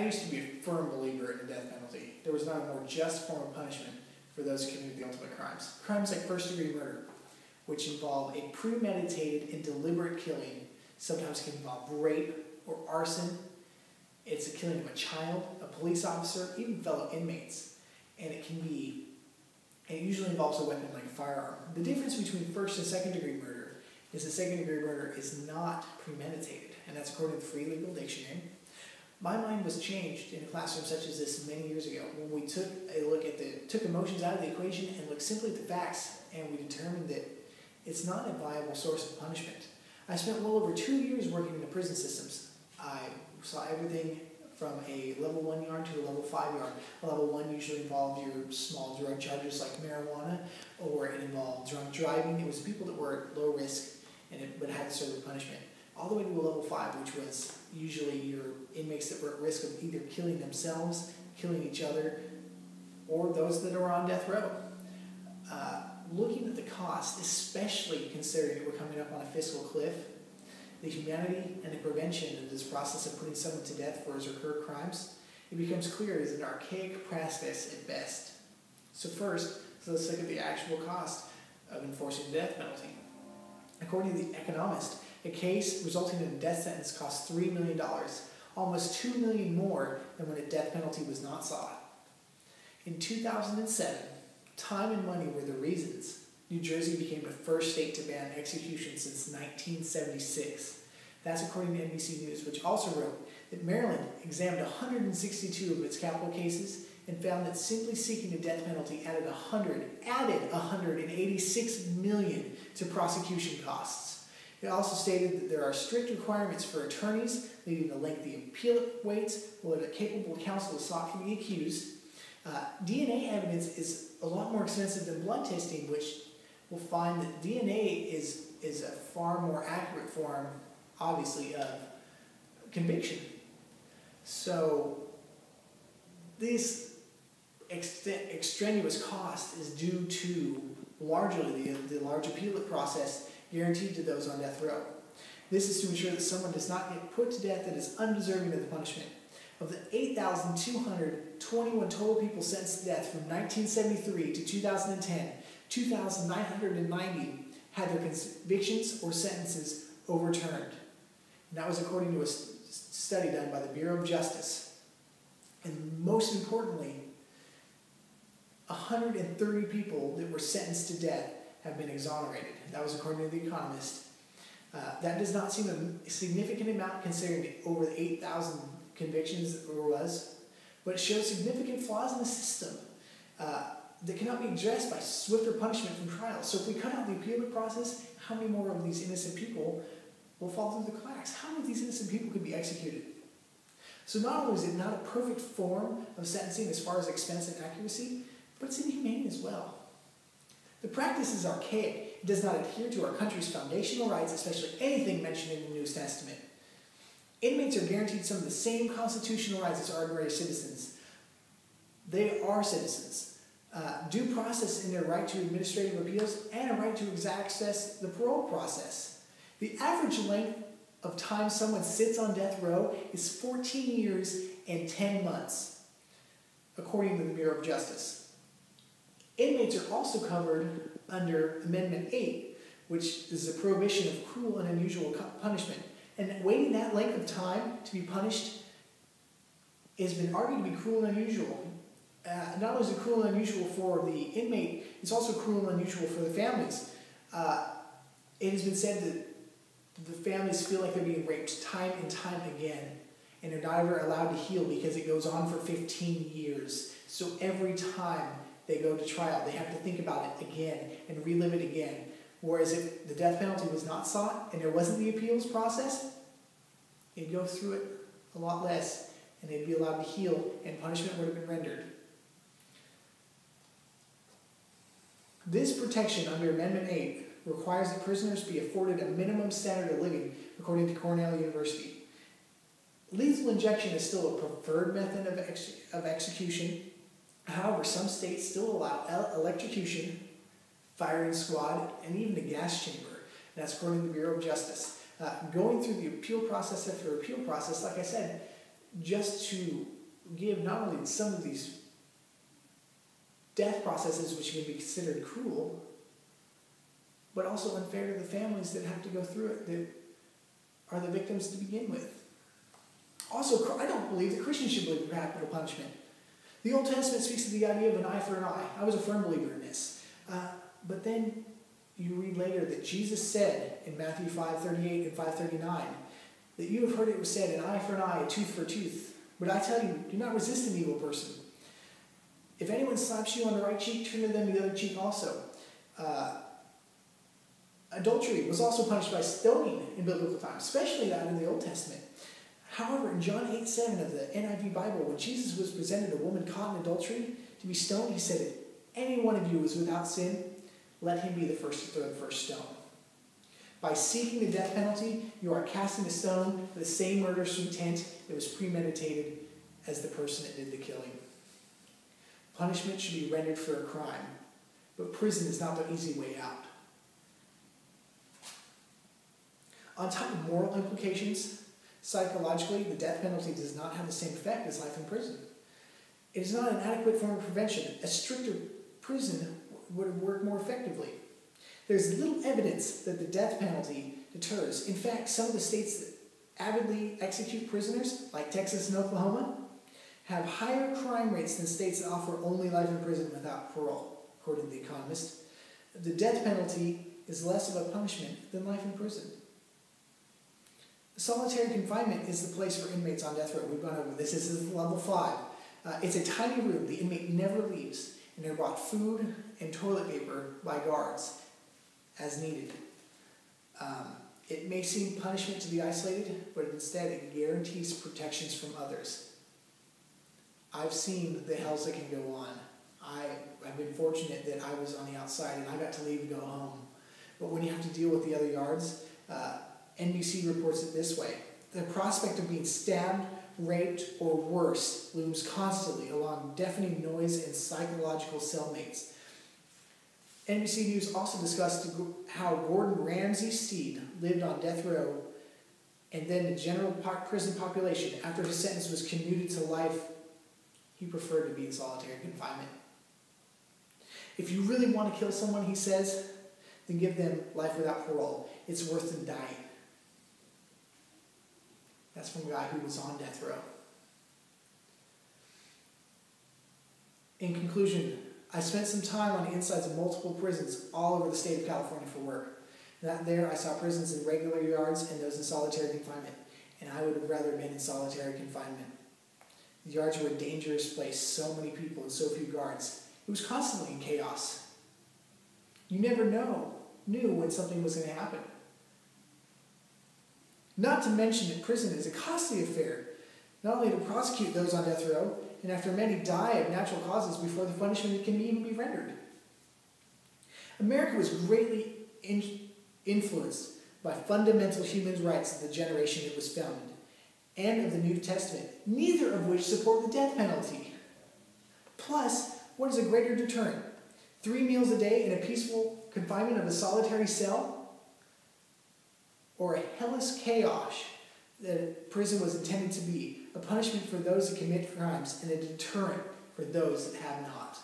I used to be a firm believer in the death penalty. There was not a more just form of punishment for those who committed the ultimate crimes. Crimes like first-degree murder, which involve a premeditated and deliberate killing, sometimes can involve rape or arson. It's a killing of a child, a police officer, even fellow inmates. And it usually involves a weapon like a firearm. The difference between first and second-degree murder is that second-degree murder is not premeditated, and that's according to the Free Legal Dictionary. My mind was changed in a classroom such as this many years ago when we took a look at took emotions out of the equation and looked simply at the facts, and we determined that it's not a viable source of punishment. I spent well over 2 years working in the prison systems. I saw everything from a level 1 yard to a level 5 yard. A level 1 usually involved your small drug charges like marijuana, or it involved drunk driving. It was people that were at low risk but had to serve a punishment. All the way to a level 5, which was usually your inmates that were at risk of either killing themselves, killing each other, or those that are on death row. Looking at the cost, especially considering that we're coming up on a fiscal cliff, the humanity and the prevention of this process of putting someone to death for his or her crimes, it becomes clear it is an archaic practice at best. So let's look at the actual cost of enforcing the death penalty. According to The Economist, a case resulting in a death sentence costs $3 million, almost $2 million more than when a death penalty was not sought. In 2007, time and money were the reasons New Jersey became the first state to ban execution since 1976. That's according to NBC News, which also wrote that Maryland examined 162 of its capital cases and found that simply seeking a death penalty added $186 million to prosecution costs. It also stated that there are strict requirements for attorneys, leading to lengthy appeal waits, where the capable counsel is sought from the accused. DNA evidence is a lot more expensive than blood testing, which will find that DNA is a far more accurate form, obviously, of conviction. So this extraneous cost is due to largely the large appeal process guaranteed to those on death row. This is to ensure that someone does not get put to death that is undeserving of the punishment. Of the 8,221 total people sentenced to death from 1973 to 2010, 2,990 had their convictions or sentences overturned. And that was according to a study done by the Bureau of Justice. And most importantly, 130 people that were sentenced to death have been exonerated. That was according to The Economist. That does not seem a significant amount considering over the 8,000 convictions that there was, but it shows significant flaws in the system that cannot be addressed by swifter punishment from trials. So if we cut out the appeal process, how many more of these innocent people will fall through the cracks? How many of these innocent people could be executed? So not only is it not a perfect form of sentencing as far as expense and accuracy, but it's inhumane as well. The practice is archaic. It does not adhere to our country's foundational rights, especially anything mentioned in the New Testament. Inmates are guaranteed some of the same constitutional rights as ordinary citizens. They are citizens. Due process in their right to administrative appeals and a right to access the parole process. The average length of time someone sits on death row is 14 years and 10 months, according to the Bureau of Justice. Inmates are also covered under Amendment 8, which is a prohibition of cruel and unusual punishment. And waiting that length of time to be punished has been argued to be cruel and unusual. Not only is it cruel and unusual for the inmate, it's also cruel and unusual for the families. It has been said that the families feel like they're being raped time and time again, and they're never allowed to heal because it goes on for 15 years. So every time they go to trial, they have to think about it again and relive it again. Whereas if the death penalty was not sought and there wasn't the appeals process, they'd go through it a lot less and they'd be allowed to heal and punishment would have been rendered. This protection under Amendment 8 requires that prisoners be afforded a minimum standard of living according to Cornell University. Lethal injection is still a preferred method of execution. However, some states still allow electrocution, firing squad, and even a gas chamber. And that's according to the Bureau of Justice. Going through the appeal process after appeal process, like I said, just to give not only some of these death processes which can be considered cruel, but also unfair to the families that have to go through it, that are the victims to begin with. Also, I don't believe that Christians should believe in capital punishment. The Old Testament speaks of the idea of an eye for an eye. I was a firm believer in this. But then you read later that Jesus said in Matthew 5:38 and 5:39 that you have heard it was said, an eye for an eye, a tooth for a tooth. But I tell you, do not resist an evil person. If anyone slaps you on the right cheek, turn to them the other cheek also. Adultery was also punished by stoning in biblical times, especially that in the Old Testament. However, in John 8:7 of the NIV Bible, when Jesus was presented a woman caught in adultery to be stoned, he said, if any one of you is without sin, let him be the first to throw the first stone. By seeking the death penalty, you are casting a stone for the same murderous intent that was premeditated as the person that did the killing. Punishment should be rendered for a crime, but prison is not the easy way out. On top of moral implications, psychologically, the death penalty does not have the same effect as life in prison. It is not an adequate form of prevention. A stricter prison would work more effectively. There's little evidence that the death penalty deters. In fact, some of the states that avidly execute prisoners, like Texas and Oklahoma, have higher crime rates than states that offer only life in prison without parole, according to The Economist. The death penalty is less of a punishment than life in prison. Solitary confinement is the place for inmates on death row. We've gone over this. This is level 5. It's a tiny room. The inmate never leaves, and they're brought food and toilet paper by guards as needed. It may seem punishment to be isolated, but instead it guarantees protections from others. I've seen the hells that can go on. I've been fortunate that I was on the outside and I got to leave and go home. But when you have to deal with the other yards, NBC reports it this way. The prospect of being stabbed, raped, or worse looms constantly along deafening noise and psychological cellmates. NBC News also discussed how Gordon Ramsay Steed lived on death row, and then the general prison population, after his sentence was commuted to life, he preferred to be in solitary confinement. If you really want to kill someone, he says, then give them life without parole. It's worse than dying. That's from a guy who was on death row. In conclusion, I spent some time on the insides of multiple prisons all over the state of California for work. There I saw prisons in regular yards and those in solitary confinement, and I would have rather been in solitary confinement. The yards were a dangerous place, so many people and so few guards. It was constantly in chaos. You never knew when something was going to happen. Not to mention that prison is a costly affair, not only to prosecute those on death row, and after many die of natural causes before the punishment can even be rendered. America was greatly influenced by fundamental human rights of the generation it was founded, and of the New Testament, neither of which support the death penalty. Plus, what is a greater deterrent? 3 meals a day in a peaceful confinement of a solitary cell? Or a hellish chaos that prison was intended to be, a punishment for those that commit crimes and a deterrent for those that have not?